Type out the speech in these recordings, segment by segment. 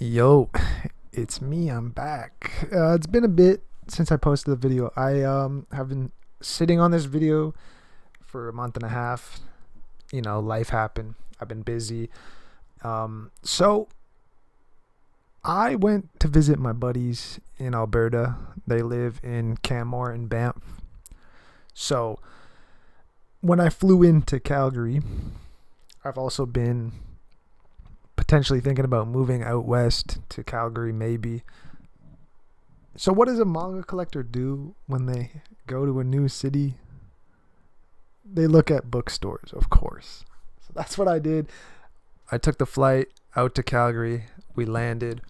Yo, it's me. I'm back. It's been a bit since I posted the video. I have been sitting on this video for a month and a half. Life happened. I've been busy. So I went to visit my buddies in Alberta. They live in Canmore and Banff. So when I flew into Calgary, I've also been potentially thinking about moving out west to Calgary, maybe. So, what does a manga collector do when they go to a new city? They look at bookstores, of course. So, that's what I did. I took the flight out to Calgary. We landed.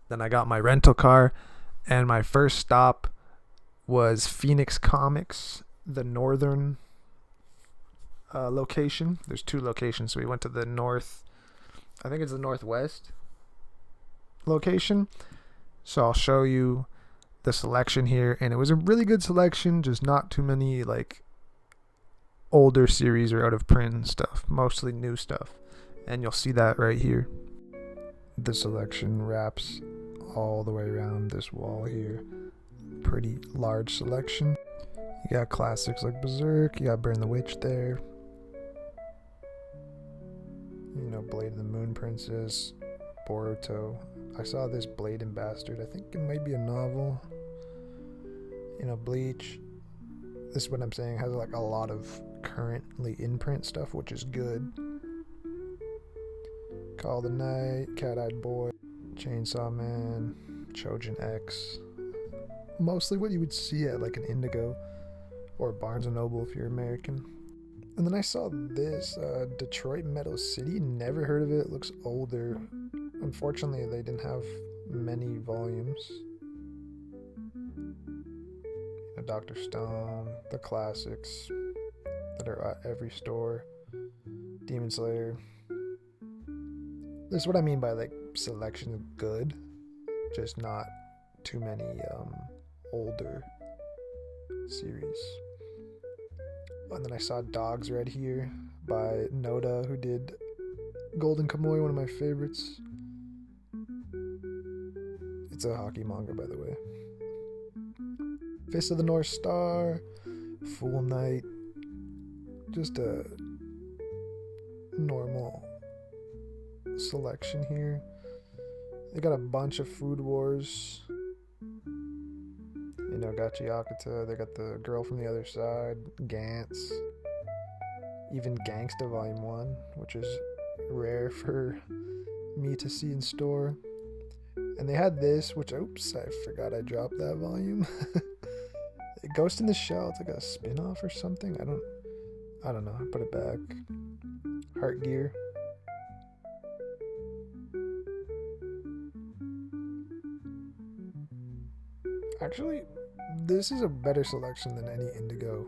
Then I got my rental car. And my first stop was Phoenix Comics, the northern location. There's two locations. So, we went to the north, I think it's the northwest location. So, I'll show you the selection here, and it was a really good selection, just not too many like older series or out of print and stuff, mostly new stuff, and you'll see that right here. The selection wraps all the way around this wall here. Pretty large selection. You got classics like Berserk, you got Burn the Witch there, Blade of the Moon Princess, Boruto. I saw this Blade and Bastard. I think it might be a novel. Bleach. This is what I'm saying. Has like a lot of currently in print stuff, which is good. Call of the Night, Cat-Eyed Boy, Chainsaw Man, Chojin X. Mostly what you would see at like an Indigo or Barnes and Noble if you're American. And then I saw this Detroit Metal City. Never heard of it. It looks older. Unfortunately, they didn't have many volumes. Dr. Stone, the classics that are at every store. Demon Slayer. This is what I mean by like selection of good, just not too many older series. And then I saw Dogs Red here by Noda, who did Golden Kamuy, one of my favorites. It's a hockey manga, by the way. Fist of the North Star, Fool Knight, just a normal selection here. They got a bunch of Food Wars. Gachi Yakuta. They got the Girl from the Other Side, Gantz, even Gangsta Volume 1, which is rare for me to see in store. And they had this, which, oops, I forgot I dropped that volume. Ghost in the Shell, it's like a spin-off or something. I don't know. I put it back. Heart Gear. Actually, this is a better selection than any Indigo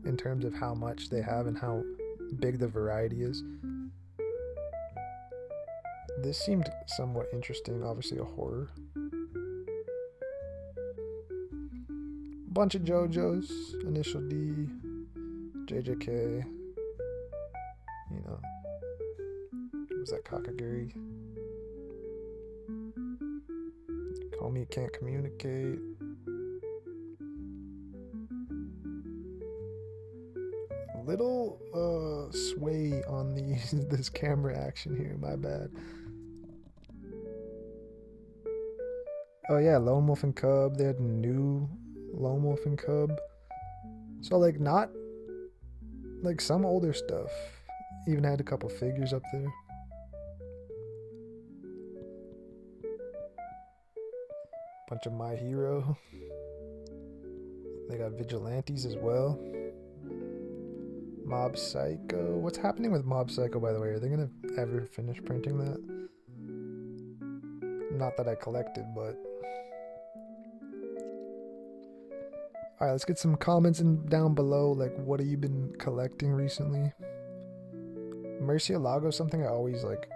in terms of how much they have and how big the variety is. This seemed somewhat interesting. Obviously a horror. Bunch of JoJo's, Initial D, JJK, what was that, Kakaguri? Call Me Can't Communicate. Little sway on this camera action here, my bad. Oh yeah, Lone Wolf and Cub. They had new Lone Wolf and Cub. So like not like some older stuff. Even had a couple figures up there. Bunch of My Hero. They got Vigilantes as well. Mob Psycho. What's happening with Mob Psycho, by the way? Are they gonna ever finish printing that? Not that I collected, but alright, let's get some comments down below. Like, what have you been collecting recently? Murcielago, something I always like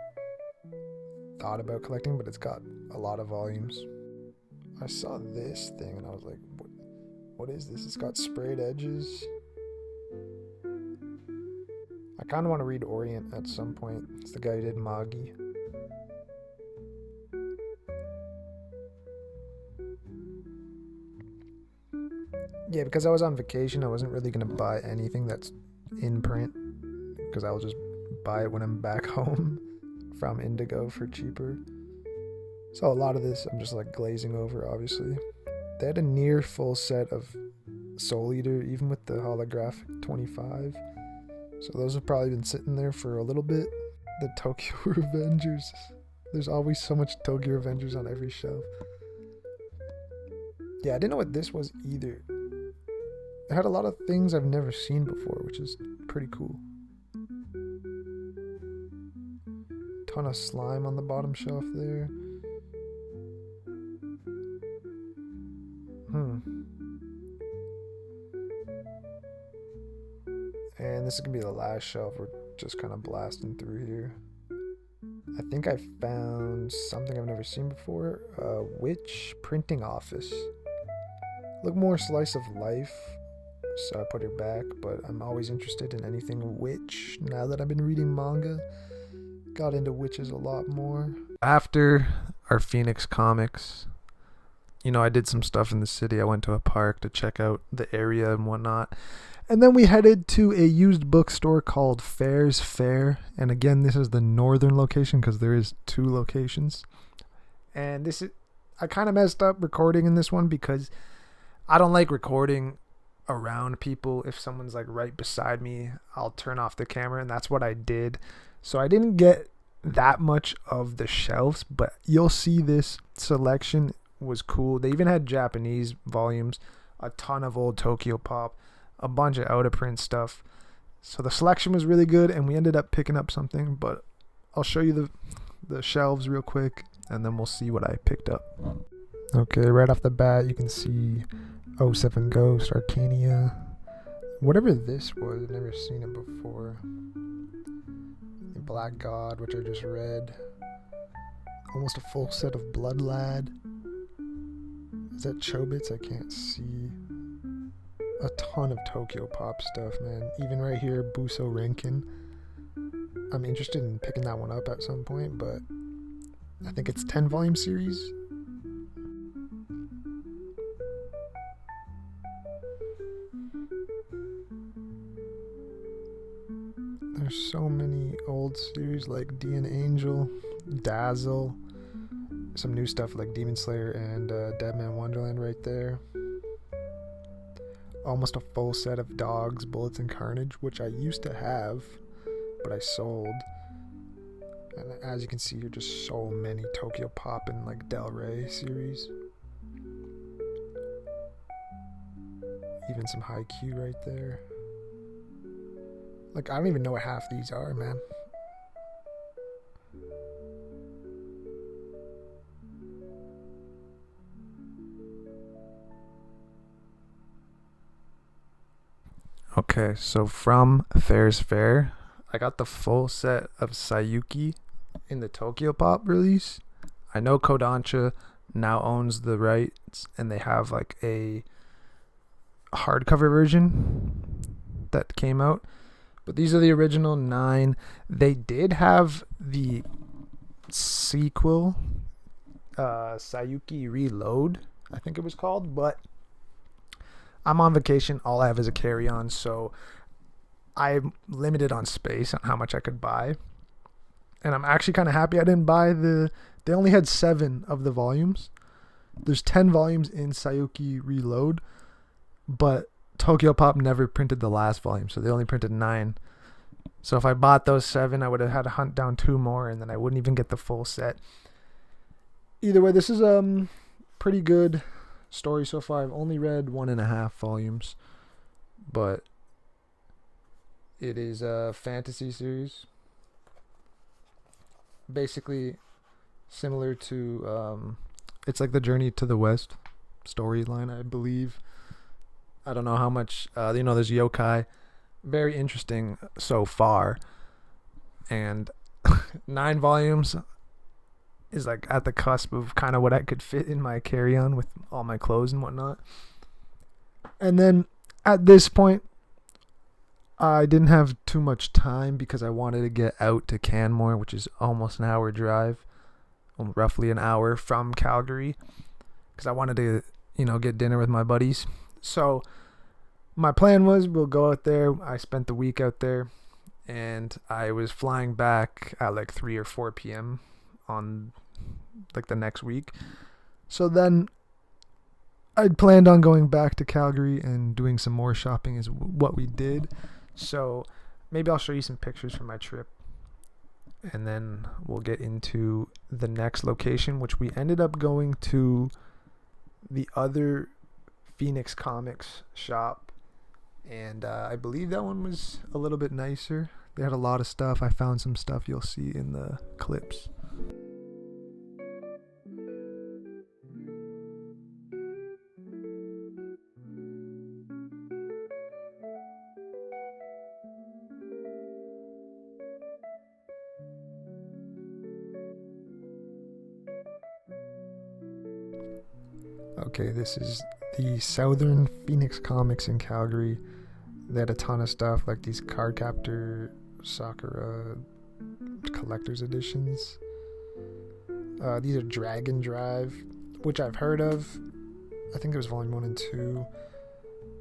thought about collecting, but it's got a lot of volumes. I saw this thing and I was like, what is this? It's got sprayed edges. I kind of want to read Orient at some point. It's the guy who did Magi. Yeah, because I was on vacation, I wasn't really going to buy anything that's in print because I'll just buy it when I'm back home from Indigo for cheaper. So a lot of this I'm just like glazing over, obviously. They had a near full set of Soul Eater, even with the holographic 25. So those have probably been sitting there for a little bit. The Tokyo Revengers. There's always so much Tokyo Revengers on every shelf. Yeah, I didn't know what this was either. It had a lot of things I've never seen before, which is pretty cool. Ton of slime on the bottom shelf there. And this is going to be the last shelf. We're just kind of blasting through here. I think I found something I've never seen before. Witch Printing Office. Look more slice of life. So I put her back, but I'm always interested in anything witch. Now that I've been reading manga, got into witches a lot more. After our Phoenix comics, I did some stuff in the city. I went to a park to check out the area and whatnot. And then we headed to a used bookstore called Fair's Fair. And again, this is the northern location because there is 2 locations. And I kind of messed up recording in this one because I don't like recording around people. If someone's like right beside me, I'll turn off the camera, and that's what I did. So I didn't get that much of the shelves, but you'll see this selection was cool. They even had Japanese volumes, a ton of old Tokyo Pop, a bunch of out of print stuff. So the selection was really good, and we ended up picking up something, but I'll show you the shelves real quick, and then we'll see what I picked up. Okay, right off the bat, you can see 07 Ghost, Arcania, whatever this was. I've never seen it before. Black God, which I just read. Almost a full set of Blood Lad. Is that Chobits? I can't see. A ton of Tokyo Pop stuff, man. Even right here, Buso Renkin. I'm interested in picking that one up at some point, but I think it's 10 volume series. There's so many old series like D and Angel, Dazzle, some new stuff like Demon Slayer and Deadman Wonderland right there. Almost a full set of Dogs, Bullets, and Carnage, which I used to have, but I sold. And as you can see here, just so many Tokyo Pop and like Del Rey series. Even some Haikyuu right there. Like, I don't even know what half these are, man. Okay, so from Fair's Fair, I got the full set of Sayuki in the Tokyo Pop release. I know Kodansha now owns the rights, and they have like a hardcover version that came out. But these are the original 9. They did have the sequel, Sayuki Reload, I think it was called, but I'm on vacation. All I have is a carry-on, so I'm limited on space on how much I could buy. And I'm actually kind of happy I didn't buy they only had 7 of the volumes. There's 10 volumes in Sayuki Reload, but Tokyo Pop never printed the last volume, so they only printed 9. So if I bought those 7, I would have had to hunt down 2 more, and then I wouldn't even get the full set. Either way, this is pretty good story so far. I've only read 1.5 volumes, but it is a fantasy series. Basically similar to it's like the Journey to the West storyline, I believe. I don't know how much there's yokai. Very interesting so far. And 9 volumes is like at the cusp of kind of what I could fit in my carry-on with all my clothes and whatnot. And then at this point, I didn't have too much time because I wanted to get out to Canmore, which is almost an hour drive, roughly an hour from Calgary, because I wanted to, get dinner with my buddies. So my plan was we'll go out there. I spent the week out there, and I was flying back at like 3 or 4 p.m. on like the next week. So then I'd planned on going back to Calgary and doing some more shopping is what we did. So maybe I'll show you some pictures from my trip, and then we'll get into the next location, which we ended up going to the other Phoenix Comics shop. And I believe that one was a little bit nicer. They had a lot of stuff. I found some stuff you'll see in the clips. Okay, this is the Southern Phoenix Comics in Calgary. They had a ton of stuff like these Cardcaptor Sakura collector's editions. These are Dragon Drive, which I've heard of. I think it was volume 1 and 2.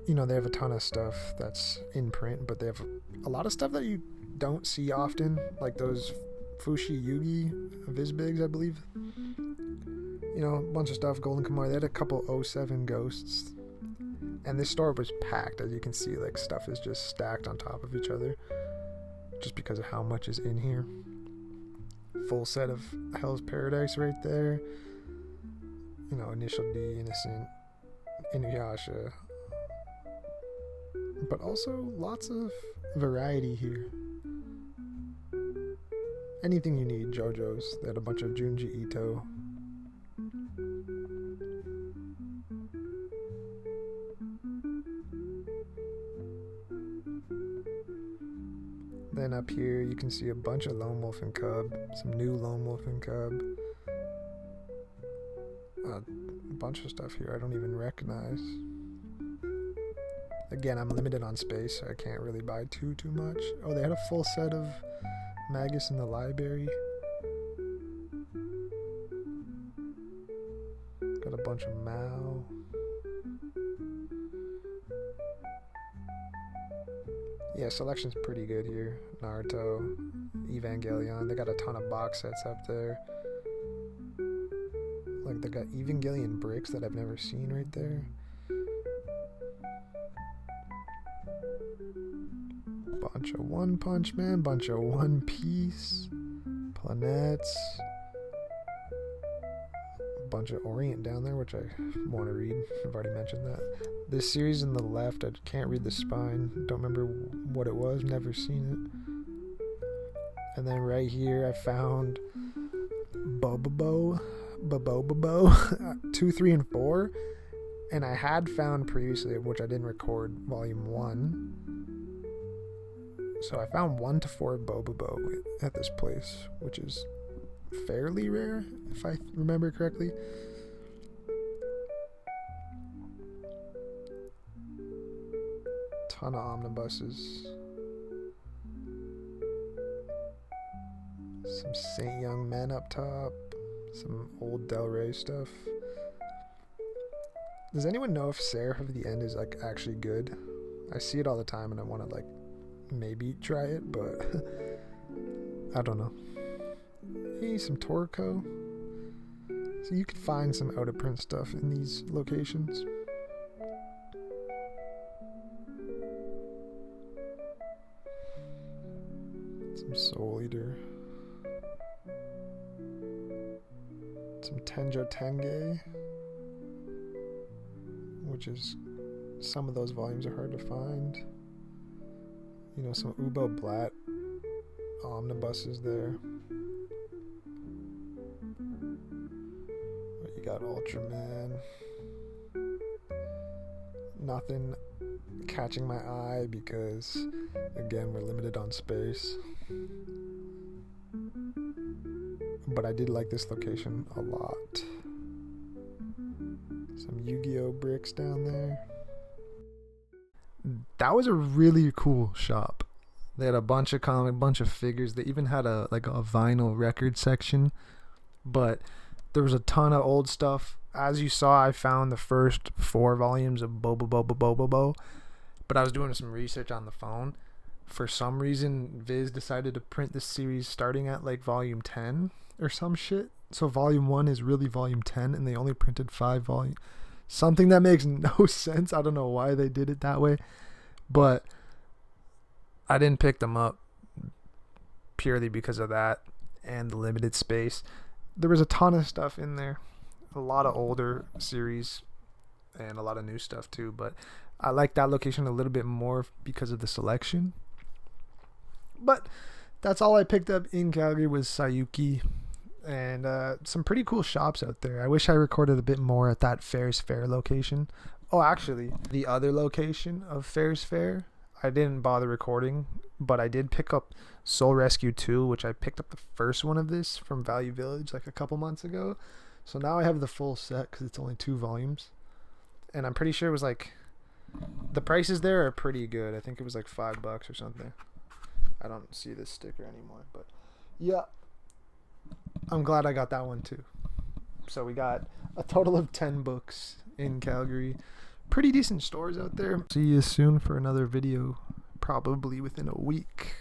You know, they have a ton of stuff that's in print, but they have a lot of stuff that you don't see often, like those Fushi Yugi Vizbigs, I believe. You know, a bunch of stuff, Golden Kamuy. They had a couple 07 Ghosts. And this store was packed, as you can see, like stuff is just stacked on top of each other. Just because of how much is in here. Full set of Hell's Paradise right there. You know, Initial D, Innocent, Inuyasha. But also lots of variety here. Anything you need, JoJo's. They had a bunch of Junji Ito. Then up here you can see a bunch of Lone Wolf and Cub, some new Lone Wolf and Cub, a bunch of stuff here I don't even recognize. Again, I'm limited on space, so I can't really buy too much. Oh, they had a full set of Magus in the library. Got a bunch of Mao. Yeah, selection's pretty good here. Naruto, Evangelion. They got a ton of box sets up there. Like, they got Evangelion bricks that I've never seen right there. Bunch of One Punch Man, bunch of One Piece, Planets, bunch of Orient down there, which I want to read. I've already mentioned that. This series on the left, I can't read the spine. Don't remember what it was. Never seen it. And then right here, I found Bobobo 2, 3, and 4. And I had found previously, which I didn't record, volume 1. So I found 1 to 4 Bobobo at this place, which is fairly rare, if I remember correctly. Ton of omnibuses. Some Saint Young Men up top. Some old Del Rey stuff. Does anyone know if Seraph of the End is like actually good? I see it all the time and I want to like maybe try it, but I don't know. Hey, some Torco. So you can find some out of print stuff in these locations. Some Soul Eater. Some Tenjo Tenge. Which is, some of those volumes are hard to find. You know, some Ubo Blatt omnibuses there. You got Ultraman. Nothing catching my eye because, again, we're limited on space. But I did like this location a lot. Some Yu-Gi-Oh bricks down there. That was a really cool shop. They had a bunch of comic, bunch of figures. They even had a vinyl record section. But there was a ton of old stuff. as you saw, I found the first 4 volumes of Boba Boba Boba Bo, but I was doing some research on the phone. For some reason, Viz decided to print this series starting at like volume 10 or some shit. So volume 1 is really volume 10, and they only printed 5 volumes. Something that makes no sense. I don't know why they did it that way, but I didn't pick them up purely because of that and the limited space. There was a ton of stuff in there, a lot of older series and a lot of new stuff too, but I like that location a little bit more because of the selection. But that's all I picked up in Calgary was Sayuki, and some pretty cool shops out there. I wish I recorded a bit more at that Fairs Fair location. Oh, actually, the other location of Fairs Fair, I didn't bother recording, but I did pick up Soul Rescue 2, which I picked up the first one of this from Value Village like a couple months ago. So now I have the full set because it's only 2 volumes. And I'm pretty sure it was like, the prices there are pretty good. I think it was like $5 or something. I don't see this sticker anymore, but yeah, I'm glad I got that one too. So we got a total of 10 books in Calgary. Pretty decent stores out there. See you soon for another video, probably within a week.